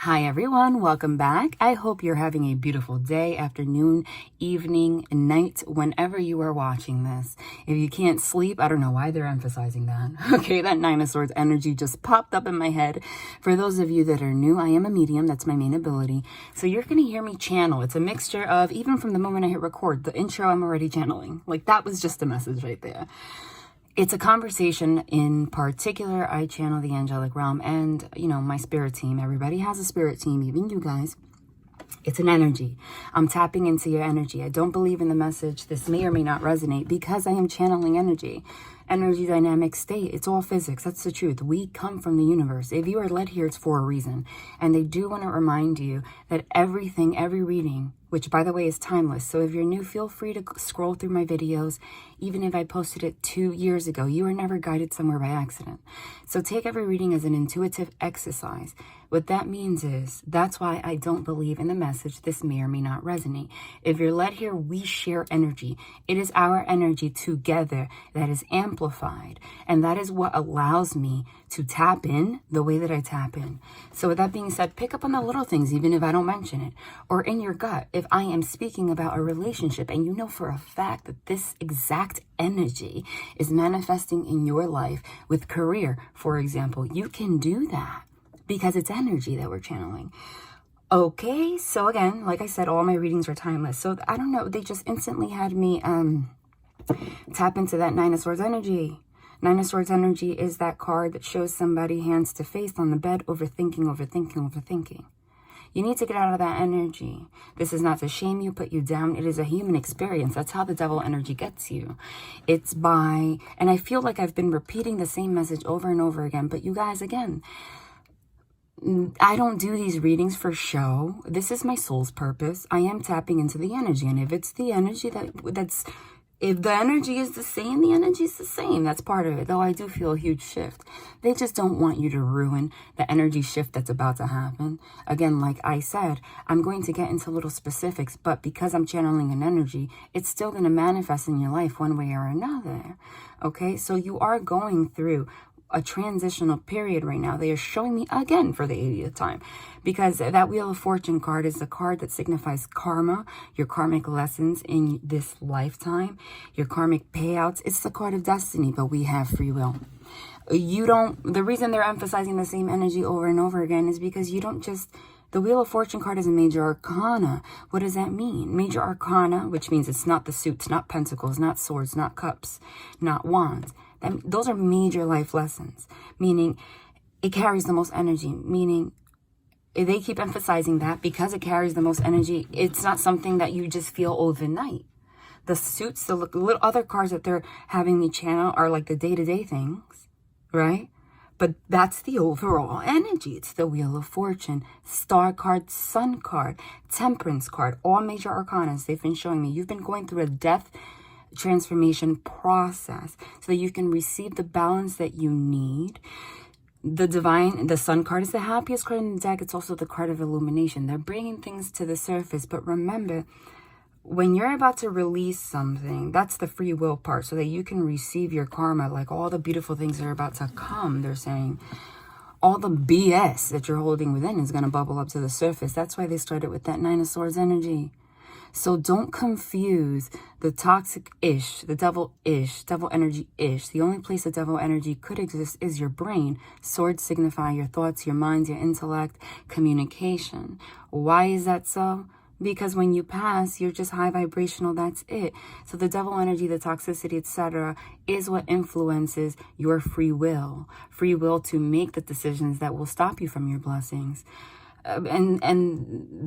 Hi everyone, welcome back. I hope you're having a beautiful day, afternoon, evening, night, whenever you are watching this. If you can't sleep, I don't know why they're emphasizing that. Okay, that Nine of Swords energy just popped up in my head. For those of you that are new, I am a medium. That's my main ability. So you're going to hear me channel. It's a mixture of, even from the moment I hit record, the intro I'm already channeling. Like that was just a message right there. It's a conversation. In particular, I channel the angelic realm and, you know, my spirit team. Everybody has a spirit team, even you guys. It's an energy. I'm tapping into your energy. I don't believe in the message. This may or may not resonate because I am channeling energy. Energy dynamic state. It's all physics. That's the truth. We come from the universe. If you are led here, it's for a reason. And they do want to remind you that everything, every reading, which by the way is timeless. So if you're new, feel free to scroll through my videos. Even if I posted it 2 years ago, you were never guided somewhere by accident. So take every reading as an intuitive exercise. What that means is, that's why I don't believe in the message. This may or may not resonate. If you're led here, we share energy. It is our energy together that is amplified. And that is what allows me to tap in the way that I tap in. So with that being said, pick up on the little things, even if I don't mention it. Or in your gut, if I am speaking about a relationship and you know for a fact that this exact energy is manifesting in your life with career, for example, you can do that because it's energy that we're channeling. Okay, so again, like I said, all my readings are timeless. So I don't know, they just instantly had me tap into that Nine of Swords energy. Nine of Swords energy is that card that shows somebody hands to face on the bed, overthinking. You need to get out of that energy. This is not to shame you, put you down. It is a human experience. That's how the devil energy gets you. It's by, and I feel like I've been repeating the same message over and over again, but you guys, again, I don't do these readings for show. This is my soul's purpose. I am tapping into the energy. And if it's the energy if the energy is the same, the energy is the same. That's part of it. Though I do feel a huge shift. They just don't want you to ruin the energy shift that's about to happen. Again, like I said, I'm going to get into little specifics, but because I'm channeling an energy, it's still going to manifest in your life one way or another. Okay, so you are going through a transitional period right now. They are showing me again for the 80th time, because that Wheel of Fortune card is the card that signifies karma, your karmic lessons in this lifetime, your karmic payouts. It's the card of destiny, but we have free will. The reason they're emphasizing the same energy over and over again is because you don't just, the Wheel of Fortune card is a major arcana. What does that mean? Major arcana, which means it's not the suits, not pentacles, not swords, not cups, not wands. Those are major life lessons, meaning it carries the most energy, meaning they keep emphasizing that because it carries the most energy, it's not something that you just feel overnight. The suits, the little other cards that they're having me channel are like the day-to-day things, right? But that's the overall energy. It's the Wheel of Fortune, Star card, Sun card, Temperance card, all major arcanas they've been showing me. You've been going through a death transformation process so that you can receive the balance that you need. The Sun card is the happiest card in the deck. It's also the card of illumination. They're bringing things to the surface, but remember, when you're about to release something, that's the free will part, so that you can receive your karma, like all the beautiful things that are about to come. They're saying all the BS that you're holding within is going to bubble up to the surface. That's why they started with that Nine of Swords energy. So don't confuse the toxic-ish, the devil-ish, devil energy-ish. The only place the devil energy could exist is your brain. Swords signify your thoughts, your minds, your intellect, communication. Why is that so? Because when you pass, you're just high vibrational, that's it. So the devil energy, the toxicity, etc., is what influences your free will. Free will to make the decisions that will stop you from your blessings. And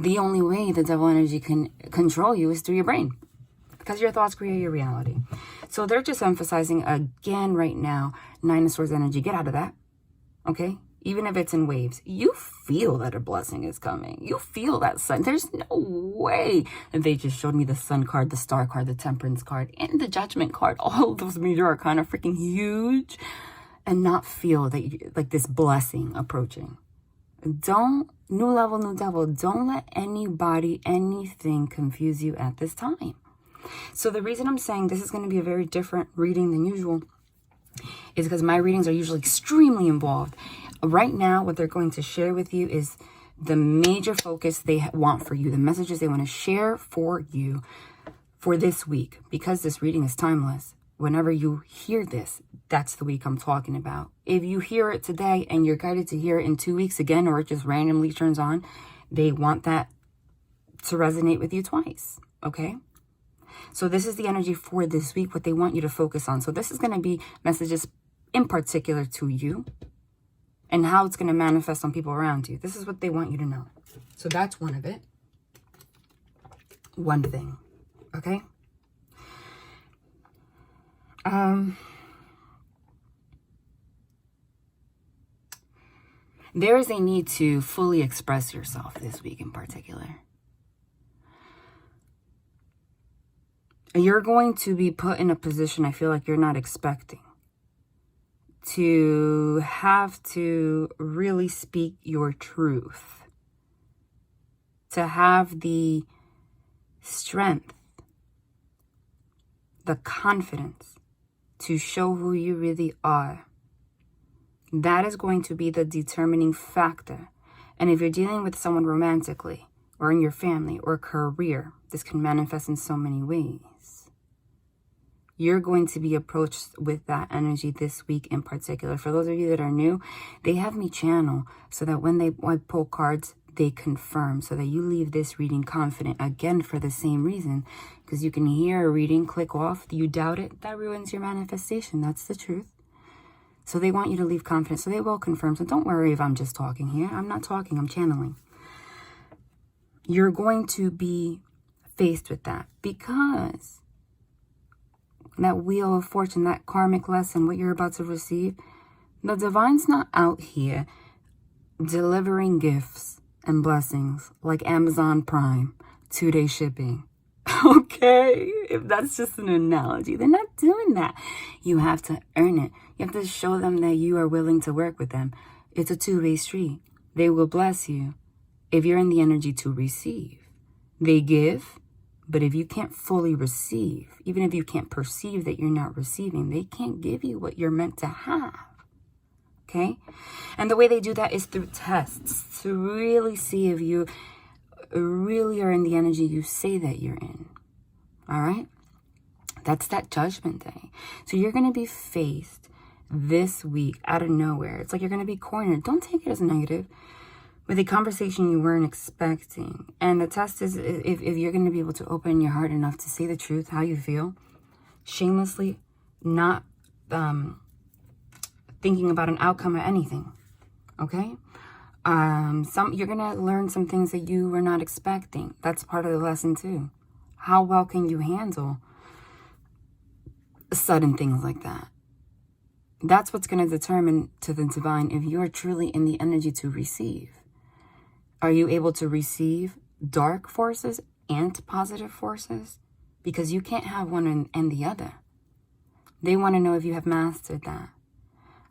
the only way the devil energy can control you is through your brain, because your thoughts create your reality. So they're just emphasizing again right now, Nine of Swords energy. Get out of that, okay? Even if it's in waves, you feel that a blessing is coming. You feel that sun. There's no way that they just showed me the Sun card, the Star card, the Temperance card, and the Judgment card. All of those major arcana freaking huge, and not feel that like this blessing approaching. New level, new devil, don't let anybody, anything confuse you at this time. So the reason I'm saying this is going to be a very different reading than usual is because my readings are usually extremely involved. Right now, what they're going to share with you is the major focus they want for you, the messages they want to share for you for this week, because this reading is timeless. Whenever you hear this, that's the week I'm talking about. If you hear it today and you're guided to hear it in 2 weeks again, or it just randomly turns on, they want that to resonate with you twice, okay? So this is the energy for this week, what they want you to focus on. So this is going to be messages in particular to you and how it's going to manifest on people around you. This is what they want you to know. So that's one of it. One thing, okay? There is a need to fully express yourself this week in particular. You're going to be put in a position I feel like you're not expecting, to have to really speak your truth, to have the strength, the confidence to show who you really are. That is going to be the determining factor. And if you're dealing with someone romantically or in your family or career, this can manifest in so many ways. You're going to be approached with that energy this week in particular. For those of you that are new, they have me channel so that when I pull cards, they confirm, so that you leave this reading confident. Again, for the same reason, because you can hear a reading, click off, you doubt it, that ruins your manifestation. That's the truth. So they want you to leave confident, so they will confirm. So don't worry if I'm just talking here. I'm not talking, I'm channeling. You're going to be faced with that, because that wheel of fortune, that karmic lesson, what you're about to receive, the divine's not out here delivering gifts and blessings like Amazon Prime, 2-day shipping. Okay, if that's just an analogy, they're not doing that. You have to earn it. You have to show them that you are willing to work with them. It's a two-way street. They will bless you if you're in the energy to receive. They give, but if you can't fully receive, even if you can't perceive that you're not receiving, they can't give you what you're meant to have. Okay? And the way they do that is through tests, to really see if you really are in the energy you say that you're in. All right? That's that judgment day. So you're going to be faced this week out of nowhere. It's like you're going to be cornered. Don't take it as negative. With a conversation you weren't expecting. And the test is if you're going to be able to open your heart enough to say the truth, how you feel, shamelessly, not thinking about an outcome or anything. Okay? You're going to learn some things that you were not expecting. That's part of the lesson too. How well can you handle sudden things like that? That's what's going to determine to the divine if you're truly in the energy to receive. Are you able to receive dark forces and positive forces? Because you can't have one and the other. They want to know if you have mastered that.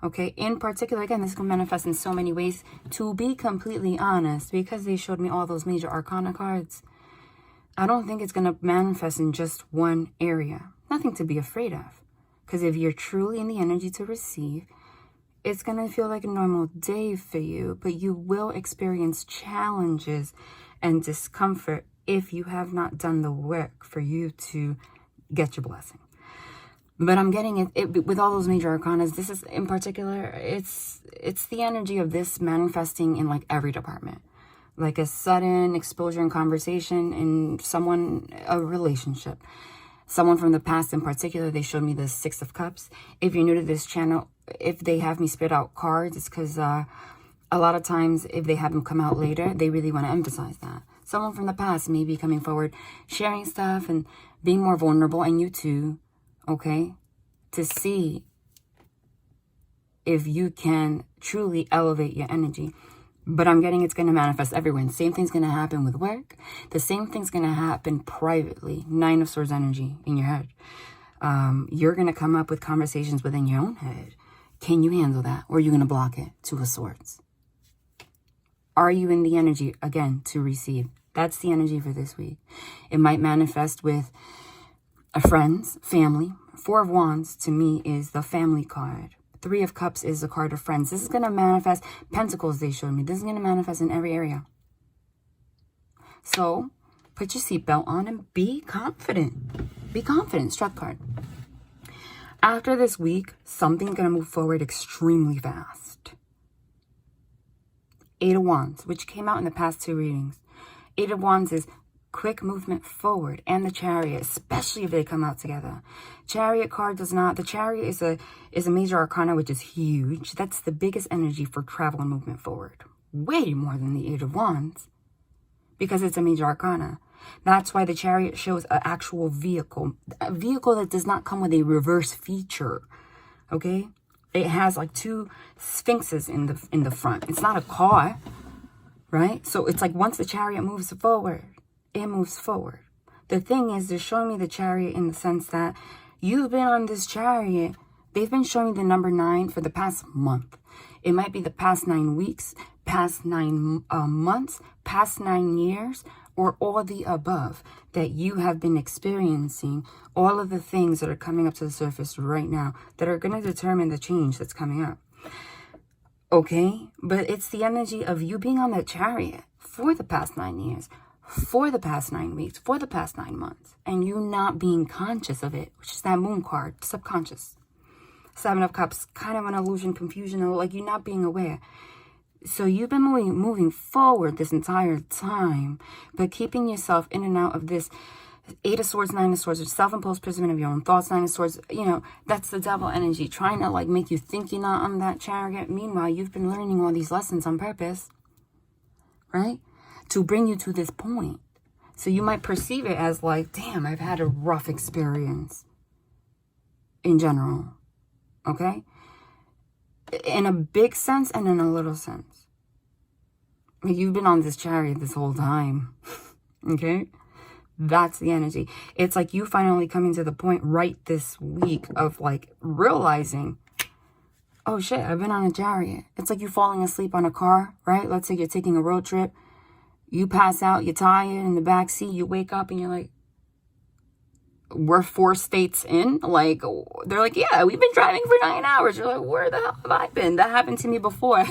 Okay, in particular, again, this can manifest in so many ways. To be completely honest, because they showed me all those major arcana cards, I don't think it's going to manifest in just one area. Nothing to be afraid of. Because if you're truly in the energy to receive, it's going to feel like a normal day for you, but you will experience challenges and discomfort if you have not done the work for you to get your blessing. But I'm getting it with all those major arcanas. This is in particular, it's the energy of this manifesting in like every department. Like a sudden exposure and conversation in a relationship. Someone from the past in particular, they showed me the 6 of Cups. If you're new to this channel, if they have me spit out cards, it's because a lot of times if they have them come out later, they really want to emphasize that. Someone from the past may be coming forward, sharing stuff and being more vulnerable, and you too, okay, to see if you can truly elevate your energy. But I'm getting it's going to manifest everywhere. Same thing's going to happen with work. The same thing's going to happen privately. 9 of Swords energy in your head. You're going to come up with conversations within your own head. Can you handle that? Or are you going to block it? 2 of Swords. Are you in the energy, again, to receive? That's the energy for this week. It might manifest with a friends, family. 4 of Wands, to me, is the family card. 3 of Cups is the card of friends. This is going to manifest. Pentacles, they showed me. This is going to manifest in every area. So put your seatbelt on and be confident. Be confident. Strut card. After this week, something's going to move forward extremely fast. 8 of Wands, which came out in the past 2 readings. 8 of Wands is quick movement forward, and the Chariot, especially if they come out together. Chariot card does not. The Chariot is a major arcana, which is huge. That's the biggest energy for travel and movement forward. Way more than the 8 of Wands, because it's a major arcana. That's why the Chariot shows an actual vehicle. A vehicle that does not come with a reverse feature. Okay? It has like 2 sphinxes in the front. It's not a car, right? So it's like once the Chariot moves forward, it moves forward. The thing is, they're showing me the Chariot in the sense that you've been on this Chariot. They've been showing the number 9 for the past month. It might be the past 9 weeks, past 9 months, past 9 years, or all the above that you have been experiencing. All of the things that are coming up to the surface right now that are going to determine the change that's coming up. Okay? But it's the energy of you being on that Chariot for the past 9 years, for the past 9 weeks, for the past 9 months, and you not being conscious of it, which is that Moon card, subconscious. 7 of Cups, kind of an illusion, confusion, or like you not being aware. So you've been moving forward this entire time, but keeping yourself in and out of this 8 of Swords, 9 of Swords, self-imposed imprisonment of your own thoughts, 9 of Swords, you know, that's the devil energy, trying to like make you think you're not on that Chariot. Meanwhile, you've been learning all these lessons on purpose, right? To bring you to this point. So you might perceive it as like, damn, I've had a rough experience in general, okay? In a big sense and in a little sense. You've been on this Chariot this whole time, okay? That's the energy. It's like you finally coming to the point right this week of like realizing, oh shit, I've been on a Chariot. It's like you falling asleep on a car, right? Let's say you're taking a road trip. You pass out, you're tired in the back seat, you wake up and you're like, we're 4 states in. Like, they're like, yeah, we've been driving for 9 hours. You're like, where the hell have I been? That happened to me before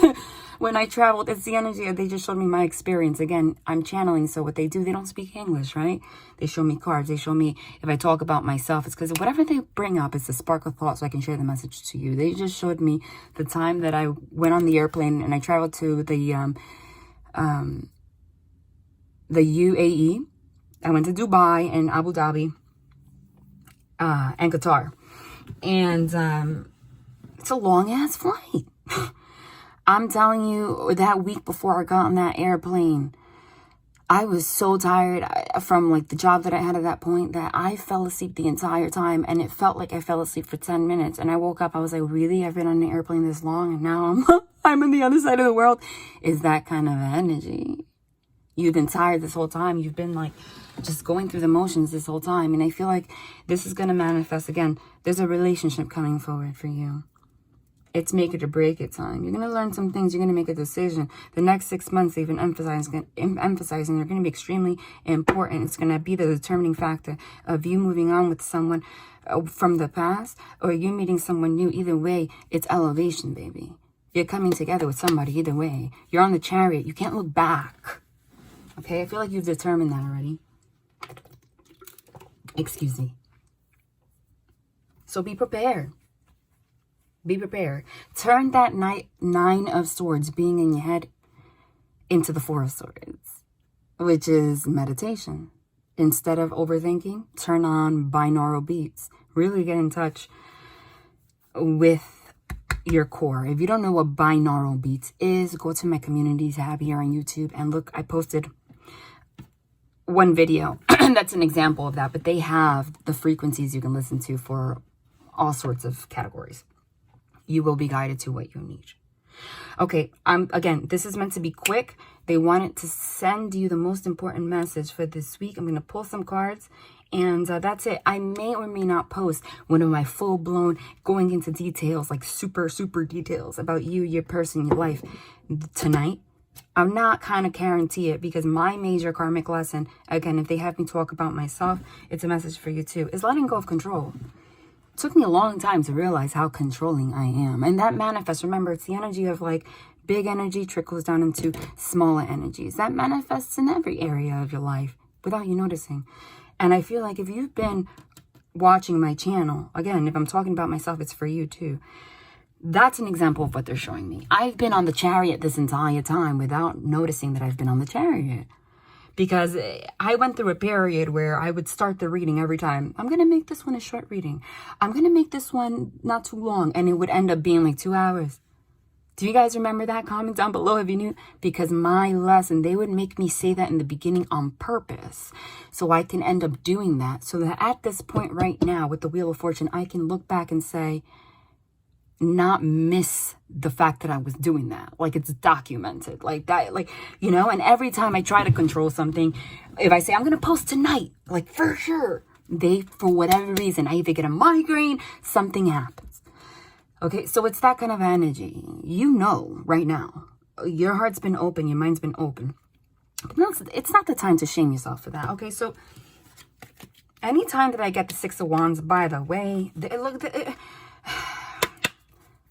when I traveled. It's the energy. They just showed me my experience. Again, I'm channeling. So what they do, they don't speak English, right? They show me cards. They show me if I talk about myself, it's because whatever they bring up is a spark of thought so I can share the message to you. They just showed me the time that I went on the airplane and I traveled to the UAE. I went to Dubai and Abu Dhabi. And Qatar. And it's a long-ass flight. I'm telling you, that week before I got on that airplane, I was so tired from like the job that I had at that point that I fell asleep the entire time. And it felt like I fell asleep for 10 minutes. And I woke up, I was like, really? I've been on an airplane this long and now I'm on the other side of the world? Is that kind of energy? You've been tired this whole time. You've been like just going through the motions this whole time. And I feel like this is going to manifest again. There's a relationship coming forward for you. It's make it or break it time. You're going to learn some things. You're going to make a decision. The next 6 months, they've been emphasizing they're going to be extremely important. It's going to be the determining factor of you moving on with someone from the past or you meeting someone new. Either way, it's elevation, baby. You're coming together with somebody either way. You're on the Chariot. You can't look back. Okay, I feel like you've determined that already. Excuse me. So be prepared. Be prepared. Turn that 9 of Swords being in your head into the 4 of Swords, which is meditation. Instead of overthinking, turn on binaural beats. Really get in touch with your core. If you don't know what binaural beats is, go to my community tab here on YouTube and look. I posted one video that's an example of that, but they have the frequencies you can listen to for all sorts of categories. You will be guided to what you need. Okay, again, this is meant to be quick. They wanted to send you the most important message for this week. I'm going to pull some cards, and that's it. I may or may not post one of my full-blown going into details, like super, super details about you, your person, your life tonight. I'm not kind of guarantee it because my major karmic lesson, again, if they have me talk about myself, it's a message for you too, is letting go of control. It took me a long time to realize how controlling I am. And that manifests, remember, it's the energy of like Big energy trickles down into smaller energies. That manifests in every area of your life without you noticing. And I feel like if you've been watching my channel, again, if I'm talking about myself, it's for you too. That's an example of what they're showing me. I've been on the chariot this entire time without noticing that I've been on the chariot. Because I went through a period where I would start the reading every time. I'm going to make this one a short reading. I'm going to make this one not too long. And it would end up being like 2 hours. Do you guys remember that? Comment down below if you knew. Because my lesson, they would make me say that in the beginning on purpose. So I can end up doing that. So that at this point right now with the Wheel of Fortune, I can look back and say, not miss the fact that I was doing that. Like, it's documented like that, like, you know. And every time I try to control something, if I say I'm gonna post tonight, like, for sure, for whatever reason, I either get a migraine, something happens. Okay, so it's that kind of energy. You know, right now, your heart's been open, your mind's been open. But no, it's not the time to shame yourself for that. Okay, so anytime that I get the Six of Wands, by the way,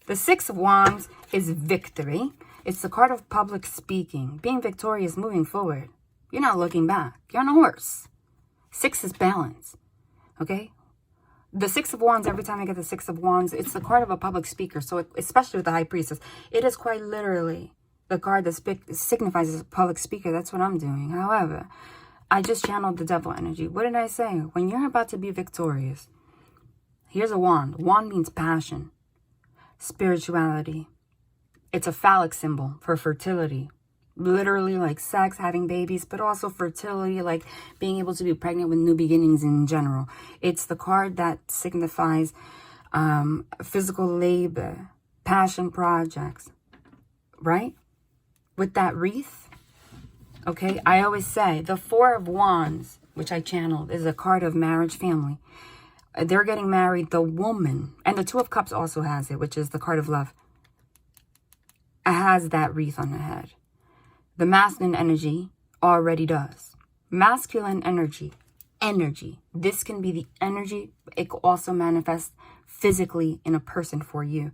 the Six of Wands is victory. It's the card of public speaking. Being victorious, moving forward. You're not looking back. You're on a horse. Six is balance. Okay? The Six of Wands, every time I get the Six of Wands, it's the card of a public speaker. So especially with the High Priestess, it is quite literally the card that signifies as a public speaker. That's what I'm doing. However, I just channeled the Devil energy. What did I say? When you're about to be victorious, here's a wand. Wand means passion. Spirituality. It's a phallic symbol for fertility, literally like sex, having babies, but also fertility, like being able to be pregnant with new beginnings in general. It's the card that signifies physical labor, passion projects, right? With that wreath, okay, I always say the Four of Wands, which I channeled, is a card of marriage, family. They're getting married, the woman, and the Two of Cups also has it, which is the card of love. It has that wreath on the head. The masculine energy already does. Masculine energy. This can be the energy. It can also manifest physically in a person for you.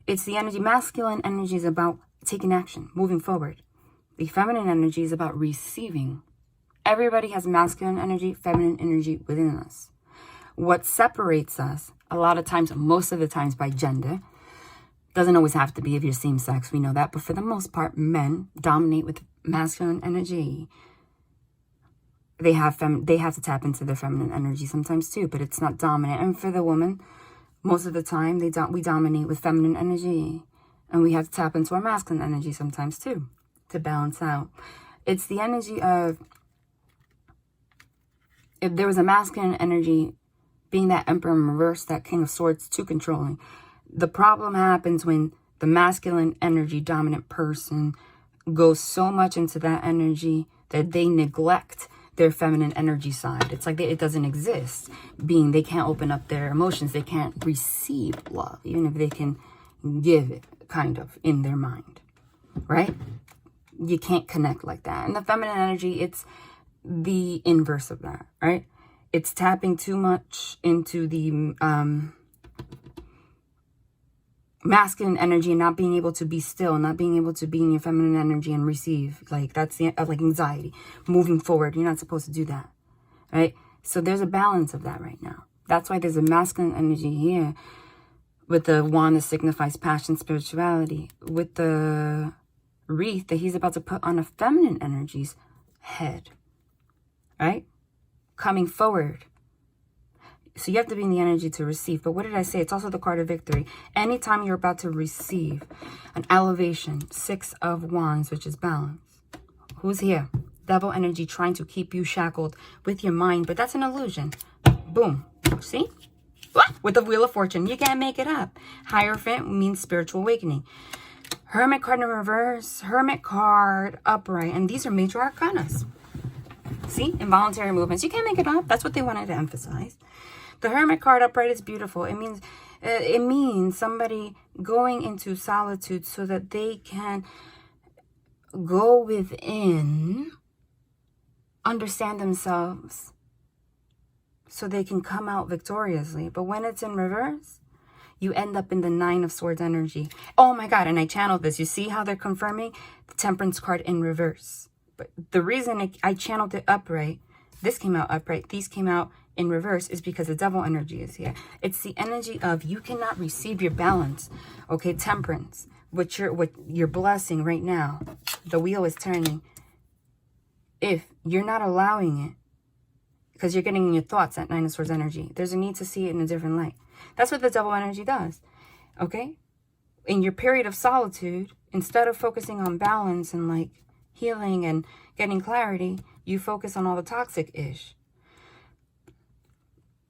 It's the energy. Masculine energy is about taking action, moving forward. The feminine energy is about receiving. Everybody has masculine energy, feminine energy within us. What separates us, a lot of times, most of the times, by gender, doesn't always have to be if you're same sex, we know that, but for the most part, men dominate with masculine energy. They have to tap into their feminine energy sometimes too, but it's not dominant. And for the woman, most of the time, we dominate with feminine energy, and we have to tap into our masculine energy sometimes too to balance out. It's the energy of, if there was a masculine energy, being that Emperor in reverse, that King of Swords, too controlling. The problem happens when the masculine energy dominant person goes so much into that energy that they neglect their feminine energy side. It's like it doesn't exist. Being they can't open up their emotions. They can't receive love, even if they can give it, kind of, in their mind. Right? You can't connect like that. And the feminine energy, it's the inverse of that, right? It's tapping too much into the masculine energy and not being able to be still, not being able to be in your feminine energy and receive. Like, that's the like anxiety. Moving forward, you're not supposed to do that, right? So there's a balance of that right now. That's why there's a masculine energy here with the wand that signifies passion, spirituality, with the wreath that he's about to put on a feminine energy's head, right? Coming forward. So you have to be in the energy to receive. But what did I say? It's also the card of victory. Anytime you're about to receive an elevation, Six of Wands, which is balance. Who's here? Devil energy trying to keep you shackled with your mind. But that's an illusion. Boom. See? With the Wheel of Fortune. You can't make it up. Hierophant means spiritual awakening. Hermit card in reverse. Hermit card upright. And these are major arcanas. See? Involuntary movements. You can't make it up. That's what they wanted to emphasize. The Hermit card upright is beautiful. It means somebody going into solitude so that they can go within, understand themselves, so they can come out victoriously. But when it's in reverse, you end up in the Nine of Swords energy. Oh my God, and I channeled this. You see how they're confirming? The Temperance card in reverse. But the reason I channeled it upright, this came out upright, these came out in reverse, is because the Devil energy is here. It's the energy of you cannot receive your balance. Okay, Temperance, what you're blessing right now. The wheel is turning. If you're not allowing it, because you're getting in your thoughts that Nine of Swords energy, there's a need to see it in a different light. That's what the Devil energy does. Okay? In your period of solitude, instead of focusing on balance and like healing and getting clarity, you focus on all the toxic-ish.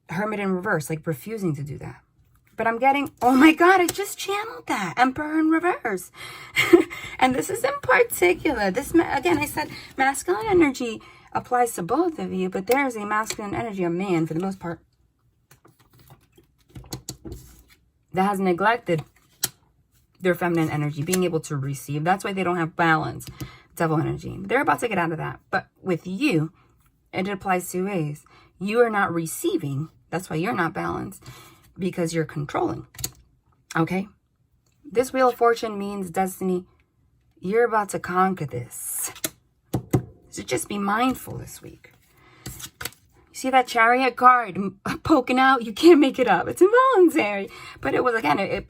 Hermit in reverse, like refusing to do that. But I'm getting, oh my God, I just channeled that. Emperor in reverse. And this is in particular. This, again, I said masculine energy applies to both of you, but there is a masculine energy, a man for the most part, that has neglected their feminine energy, being able to receive. That's why they don't have balance. Devil energy. They're about to get out of that. But with you, it applies two ways. You are not receiving. That's why you're not balanced, because you're controlling. Okay? This Wheel of Fortune means destiny. You're about to conquer this. So just be mindful this week. You see that Chariot card poking out? You can't make it up. It's involuntary. But it was, again,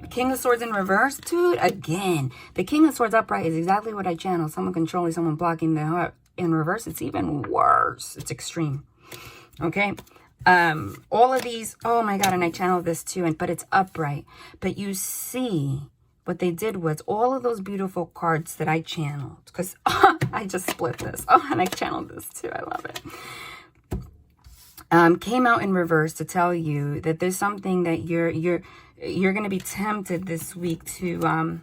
King of Swords in reverse. Dude, again. The King of Swords upright is exactly what I channeled. Someone controlling, someone blocking their heart. In reverse, it's even worse. It's extreme. Okay? All of these, oh my God, and I channeled this too, but it's upright. But you see, what they did was all of those beautiful cards that I channeled, because I just split this. Oh, and I channeled this too. I love it. Came out in reverse to tell you that there's something that you're going to be tempted this week to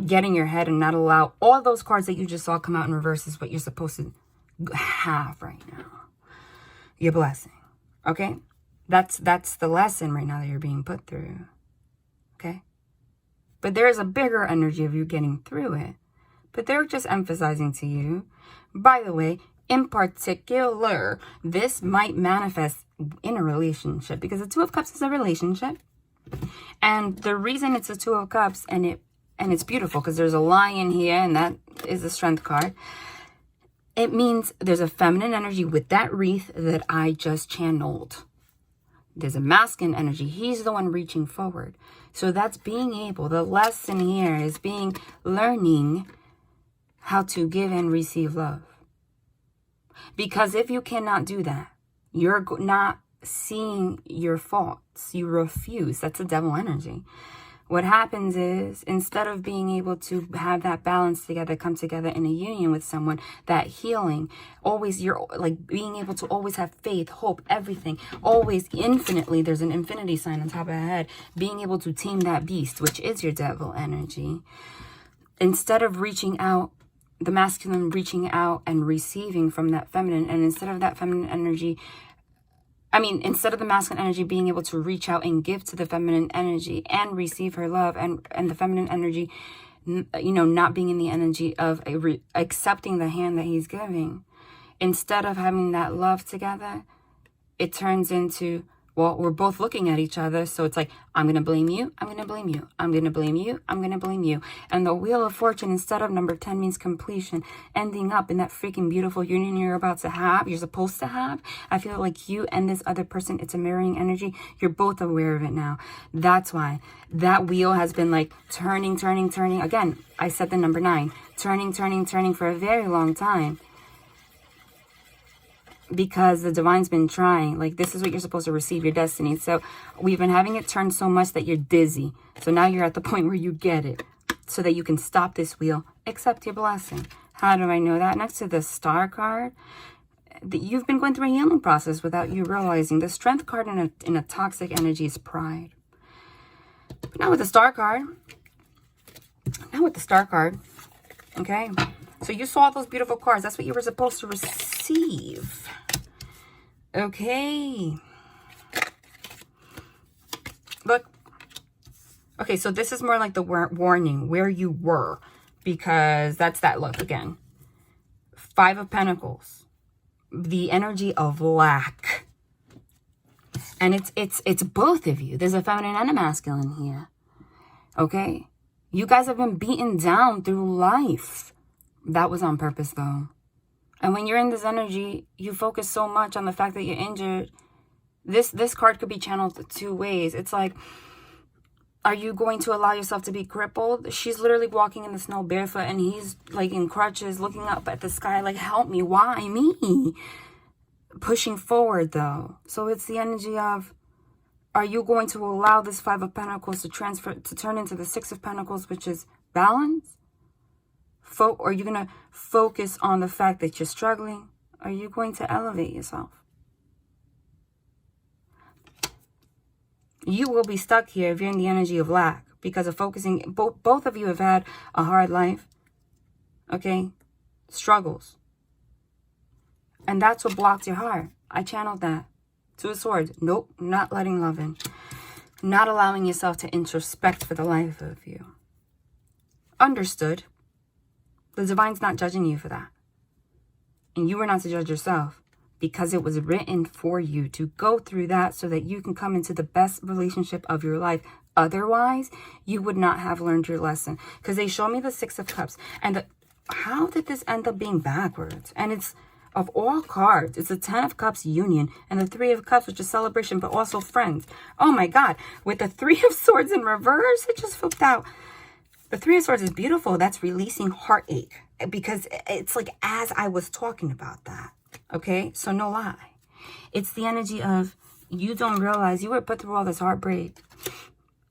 get in your head and not allow all those cards that you just saw come out in reverse is what you're supposed to have right now. Your blessing. Okay? That's the lesson right now that you're being put through. Okay? But there's a bigger energy of you getting through it. But they're just emphasizing to you, by the way, in particular, this might manifest in a relationship, because the Two of Cups is a relationship. And the reason it's a Two of Cups, and it's beautiful because there's a lion here, and that is the Strength card. It means there's a feminine energy with that wreath that I just channeled. There's a masculine energy. He's the one reaching forward. So that's being able, the lesson here is learning how to give and receive love. Because if you cannot do that, you're not seeing your faults. You refuse. That's a Devil energy. What happens is, instead of being able to have that balance together, come together in a union with someone, that healing, always, you're like being able to always have faith, hope, everything, always infinitely, there's an infinity sign on top of the head, being able to tame that beast, which is your Devil energy. Instead of reaching out, the masculine reaching out and receiving from that feminine, and instead of that feminine energy, instead of the masculine energy being able to reach out and give to the feminine energy and receive her love, and the feminine energy, not being in the energy of accepting the hand that he's giving, instead of having that love together, it turns into, well, we're both looking at each other. So it's like, I'm going to blame you. I'm going to blame you. I'm going to blame you. I'm going to blame you. And the Wheel of Fortune, instead of number 10, means completion, ending up in that freaking beautiful union you're about to have, you're supposed to have. I feel like you and this other person, it's a mirroring energy. You're both aware of it now. That's why that wheel has been like turning. Again, I said the number 9, turning for a very long time. Because the divine's been trying, like, this is what you're supposed to receive, your destiny. So we've been having it turn so much that you're dizzy. So now you're at the point where you get it, so that you can stop this wheel, accept your blessing. How do I know that? Next to the Star card, you've been going through a healing process without you realizing. The Strength card in a toxic energy is pride. But now with the Star card, okay? So you saw those beautiful cards. That's what you were supposed to receive. Okay. Look. Okay, so this is more like the warning, where you were. Because that's that look again. 5 of Pentacles. The energy of lack. And it's both of you. There's a feminine and a masculine here. Okay? You guys have been beaten down through life. That was on purpose, though. And when you're in this energy, you focus so much on the fact that you're injured. This card could be channeled 2 ways. It's like, are you going to allow yourself to be crippled? She's literally walking in the snow barefoot, and he's like in crutches, looking up at the sky like, help me. Why me? Pushing forward, though. So it's the energy of, are you going to allow this 5 of Pentacles to turn into the 6 of Pentacles, which is balance? Or are you going to focus on the fact that you're struggling? Are you going to elevate yourself? You will be stuck here if you're in the energy of lack because of focusing. Both of you have had a hard life. Okay? Struggles. And that's what blocked your heart. I channeled that. 2 of Swords. Nope. Not letting love in. Not allowing yourself to introspect for the life of you. Understood. The divine's not judging you for that. And you were not to judge yourself. Because it was written for you to go through that so that you can come into the best relationship of your life. Otherwise, you would not have learned your lesson. Because they show me the 6 of Cups. And how did this end up being backwards? And it's, of all cards, it's the 10 of Cups union and the 3 of Cups, which is celebration, but also friends. Oh my God. With the 3 of Swords in reverse, it just flipped out. The 3 of Swords is beautiful. That's releasing heartache. Because it's like as I was talking about that. Okay, so no lie. It's the energy of you don't realize you were put through all this heartbreak.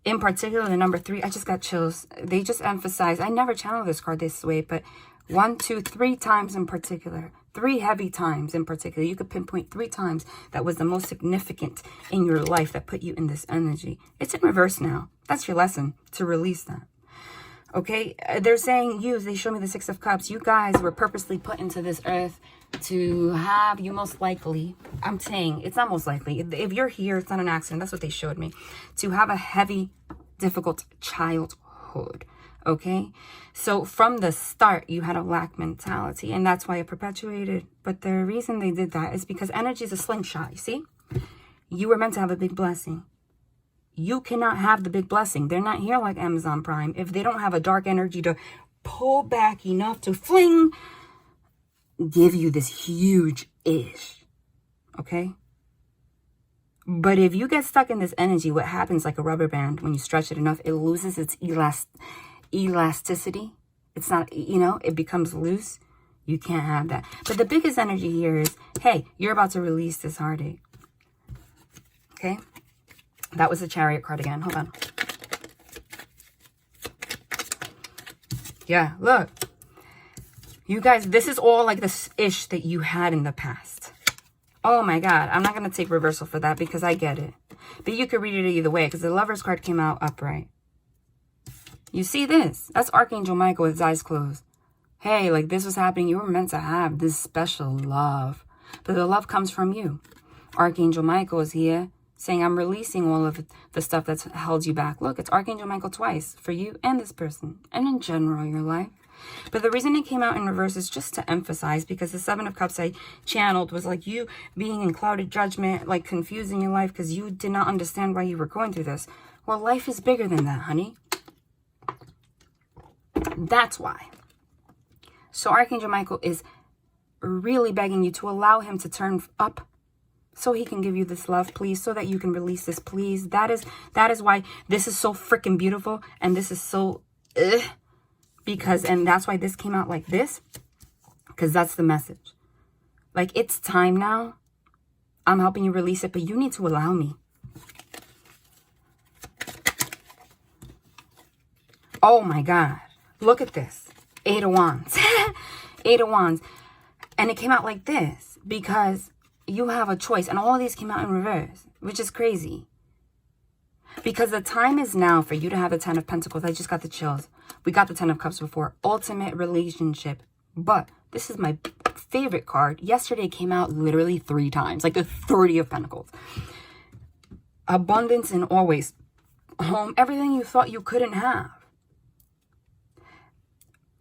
In particular, the number 3, I just got chills. They just emphasize, I never channel this card this way, but 1, 2, 3 times in particular. 3 heavy times in particular. You could pinpoint 3 times that was the most significant in your life that put you in this energy. It's in reverse now. That's your lesson, to release that. Okay, they're saying they show me the 6 of Cups. You guys were purposely put into this earth to have, you most likely, I'm saying, it's not most likely. If you're here, it's not an accident. That's what they showed me. To have a heavy, difficult childhood. Okay, so from the start, you had a lack mentality, and that's why it perpetuated. But the reason they did that is because energy is a slingshot, you see? You were meant to have a big blessing. You cannot have the big blessing. They're not here like Amazon Prime if they don't have a dark energy to pull back enough to give you this huge ish. Okay? But if you get stuck in this energy, what happens like a rubber band, when you stretch it enough, it loses its elasticity. It's not, it becomes loose. You can't have that. But the biggest energy here is, hey, you're about to release this heartache. Okay? That was the Chariot card again. Hold on. Yeah, look. You guys, this is all like this ish that you had in the past. Oh my God. I'm not going to take reversal for that because I get it. But you could read it either way because the Lover's card came out upright. You see this? That's Archangel Michael with his eyes closed. Hey, like this was happening. You were meant to have this special love. But the love comes from you. Archangel Michael is here saying, I'm releasing all of the stuff that's held you back. Look, it's Archangel Michael twice for you and this person. And in general, your life. But the reason it came out in reverse is just to emphasize, because the 7 of Cups I channeled was like you being in clouded judgment, like confusing your life because you did not understand why you were going through this. Well, life is bigger than that, honey. That's why. So Archangel Michael is really begging you to allow him to turn up so he can give you this love, please, so that you can release this, please. That is why this is so freaking beautiful, and this is so, and that's why this came out like this, because that's the message. Like, it's time now. I'm helping you release it, but you need to allow me. Oh my God. Look at this. 8 of Wands. 8 of Wands. And it came out like this because you have a choice. And all of these came out in reverse, which is crazy. Because the time is now for you to have the 10 of Pentacles. I just got the chills. We got the 10 of Cups before. Ultimate relationship. But this is my favorite card. Yesterday came out literally 3 times. Like the 30 of Pentacles. Abundance and always. Home. Everything you thought you couldn't have.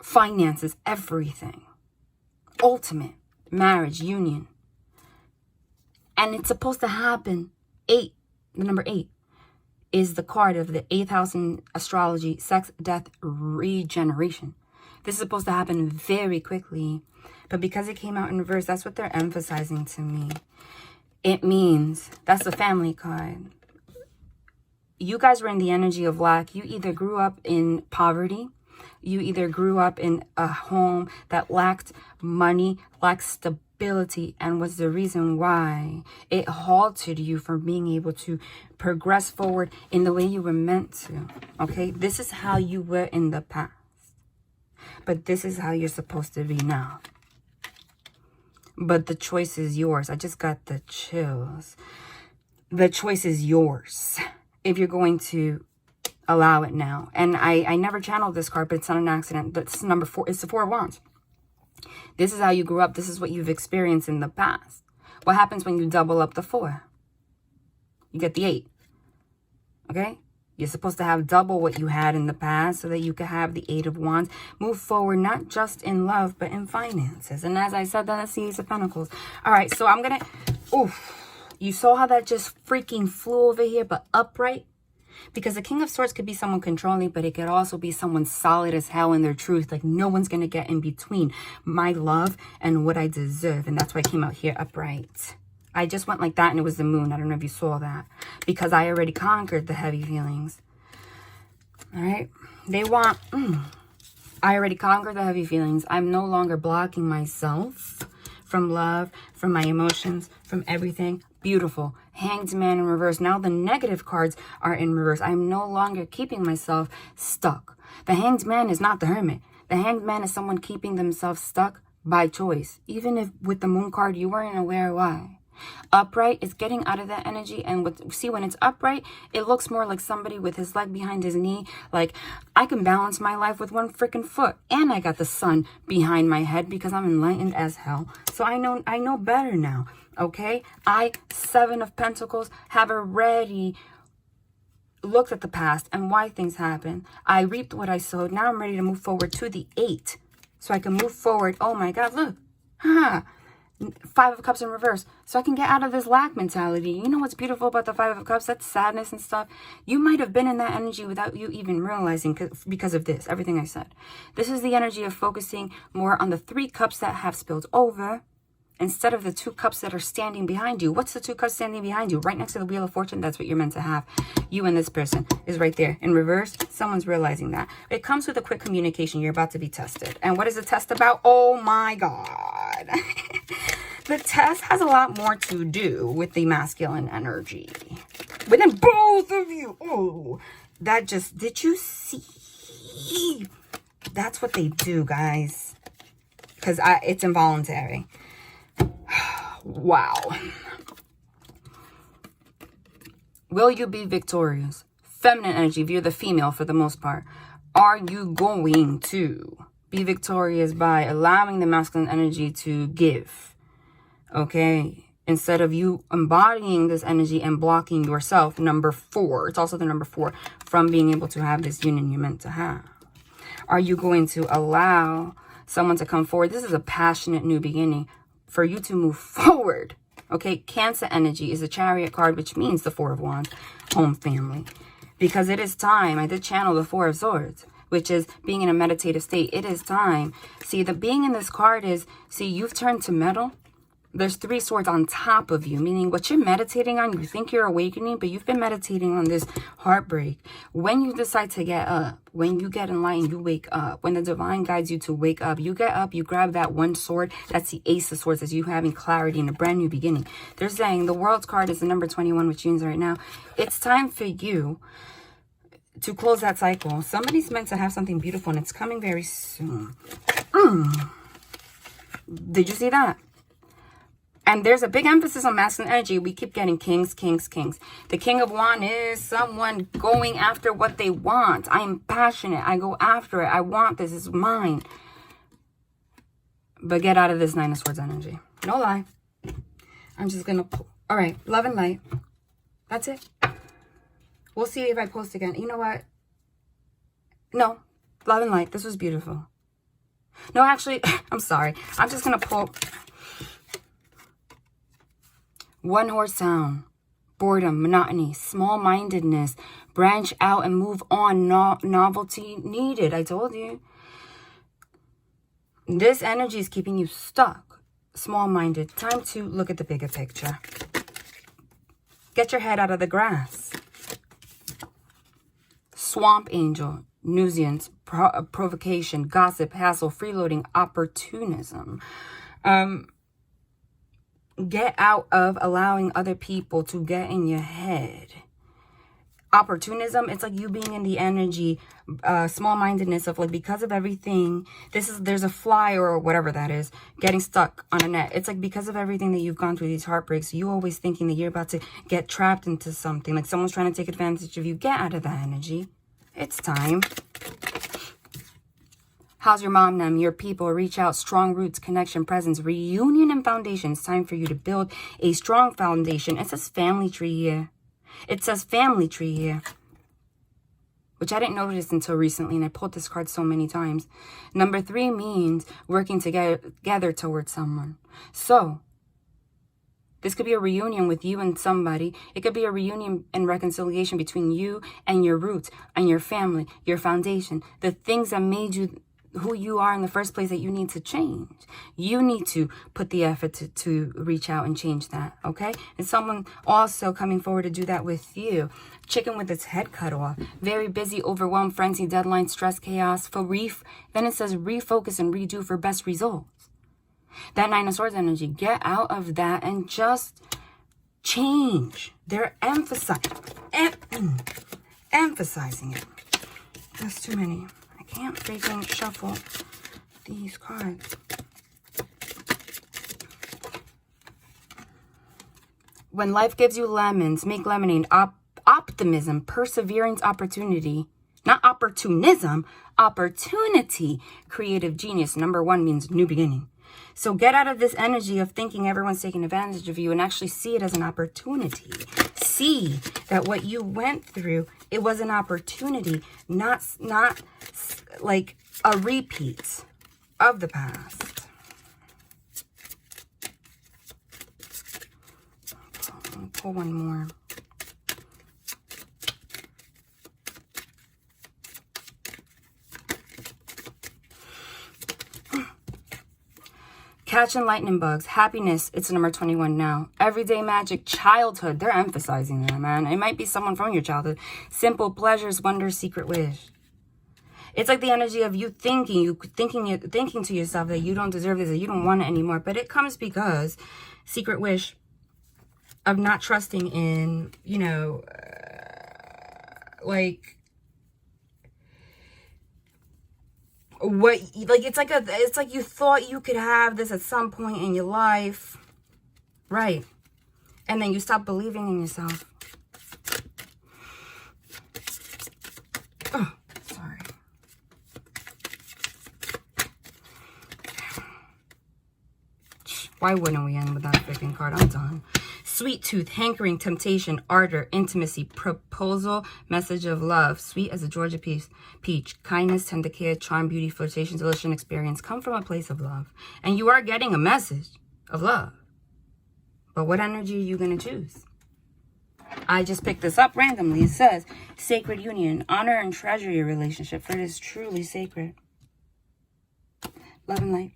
Finances. Everything. Ultimate. Marriage. Union. And it's supposed to happen 8, the number 8, is the card of the 8th house in astrology, sex, death, regeneration. This is supposed to happen very quickly, but because it came out in reverse, that's what they're emphasizing to me. It means, that's the family card. You guys were in the energy of lack. You either grew up in poverty, you either grew up in a home that lacked money, lacked stability, and was the reason why it halted you from being able to progress forward in the way you were meant to. Okay, this is how you were in the past, but this is how you're supposed to be now. But the choice is yours. I just got the chills. The choice is yours if you're going to allow it now. And I never channeled this card, but it's not an accident. That's number 4. It's the 4 of Wands. This is how you grew up. This is what you've experienced in the past. What happens when you double up the 4? You get the 8. Okay? You're supposed to have double what you had in the past so that you can have the 8 of Wands. Move forward, not just in love, but in finances. And as I said, that's the Ace of Pentacles. All right, so I'm going to... Oof. You saw how that just freaking flew over here, but upright? Because the King of Swords could be someone controlling, but it could also be someone solid as hell in their truth. Like, no one's going to get in between my love and what I deserve. And that's why I came out here upright. I just went like that, and it was the moon. I don't know if you saw that. Because I already conquered the heavy feelings. All right? They want... I already conquered the heavy feelings. I'm no longer blocking myself from love, from my emotions, from everything. Beautiful. Hanged Man in reverse. Now the negative cards are in reverse. I'm no longer keeping myself stuck. The Hanged Man is not the Hermit. The Hanged Man is someone keeping themselves stuck by choice. Even if with the Moon card you weren't aware why. Upright is getting out of that energy, and see, when it's upright, it looks more like somebody with his leg behind his knee. Like, I can balance my life with one freaking foot, and I got the sun behind my head because I'm enlightened as hell. So I know better now. Okay, 7 of Pentacles, have already looked at the past and why things happen. I reaped what I sowed. Now I'm ready to move forward to the 8, so I can move forward. Oh my God, look, 5 of Cups in reverse, so I can get out of this lack mentality. You know what's beautiful about the 5 of Cups? That's sadness and stuff. You might have been in that energy without you even realizing, because of this, everything I said. This is the energy of focusing more on the 3 cups that have spilled over, instead of the 2 cups that are standing behind you. What's the 2 cups standing behind you? Right next to the Wheel of Fortune. That's what you're meant to have. You and this person is right there. In reverse, someone's realizing that. It comes with a quick communication. You're about to be tested. And what is the test about? Oh my God. The test has a lot more to do with the masculine energy. Within both of you. Oh, that just... Did you see? That's what they do, guys. Because it's involuntary. Wow. Will you be victorious? Feminine energy, if you're the female for the most part. Are you going to be victorious by allowing the masculine energy to give? Okay? Instead of you embodying this energy and blocking yourself, number 4. It's also the number 4 from being able to have this union you're meant to have. Are you going to allow someone to come forward? This is a passionate new beginning. For you to move forward. Okay, Cancer energy is a Chariot card, which means the 4 of Wands, home family. Because it is time. I did channel the 4 of Swords, which is being in a meditative state. It is time. See, the being in this card is, see, you've turned to metal. There's 3 swords on top of you, meaning what you're meditating on, you think you're awakening, but you've been meditating on this heartbreak. When you decide to get up, when you get enlightened, you wake up. When the divine guides you to wake up, you get up, you grab that one sword. That's the Ace of Swords, as you having clarity in a brand new beginning. They're saying the World's card is the number 21, which means right now, it's time for you to close that cycle. Somebody's meant to have something beautiful, and it's coming very soon. Did you see that? And there's a big emphasis on masculine energy. We keep getting kings, kings, kings. The King of Wands is someone going after what they want. I am passionate. I go after it. I want this. It's mine. But get out of this 9 of Swords energy. No lie. I'm just going to pull. All right. Love and light. That's it. We'll see if I post again. You know what? No. Love and light. This was beautiful. No, actually, I'm sorry. I'm just going to pull... One Horse Town. boredom, monotony, small-mindedness, branch out and move on, novelty needed. I told you. This energy is keeping you stuck, small-minded. Time to look at the bigger picture. Get your head out of the grass. Swamp angel, nuisance, provocation, gossip, hassle, freeloading, opportunism. Get out of allowing other people to get in your head. Opportunism, it's like you being in the energy, small-mindedness of like, because of everything, there's a fly or whatever that is, getting stuck on a net. It's like because of everything that you've gone through, these heartbreaks, you always thinking that you're about to get trapped into something, like someone's trying to take advantage of you. Get out of that energy. It's time. How's your mom, them, your people? Reach out, strong roots, connection, presence, reunion, and foundation. It's time for you to build a strong foundation. It says family tree here. It says family tree here, which I didn't notice until recently, and I pulled this card so many times. Number 3 means working together towards someone. So this could be a reunion with you and somebody. It could be a reunion and reconciliation between you and your roots and your family, your foundation, the things that made you who you are in the first place that you need to change. You need to put the effort to reach out and change that, okay? And someone also coming forward to do that with you. Chicken with its head cut off. Very busy, overwhelmed, frenzy, deadline, stress, chaos. Then it says refocus and redo for best results. That 9 of Swords energy. Get out of that and just change. They're emphasizing it. That's too many. Can't freaking shuffle these cards. When life gives you lemons, make lemonade. Optimism, perseverance, opportunity. Not opportunism, opportunity. Creative genius. Number 1 means new beginning. So get out of this energy of thinking everyone's taking advantage of you and actually see it as an opportunity. See that what you went through, it was an opportunity, not like a repeat of the past. I'll pull one more. Catching lightning bugs, happiness, it's number 21 now. Everyday magic, childhood, they're emphasizing that, man. It might be someone from your childhood. Simple pleasures, wonders, secret wish. It's like the energy of you thinking to yourself that you don't deserve this, that you don't want it anymore. But it comes because secret wish of not trusting in, you know, like what, like it's like you thought you could have this at some point in your life, right? And then you stop believing in yourself. Oh, sorry. Why wouldn't we end with that freaking card? I'm done. Sweet tooth, hankering, temptation, ardor, intimacy, proposal, message of love. Sweet as a Georgia peach. Kindness, tender care, charm, beauty, flirtation, delicious experience. Come from a place of love. And you are getting a message of love. But what energy are you going to choose? I just picked this up randomly. It says, sacred union. Honor and treasure your relationship, for it is truly sacred. Love and light.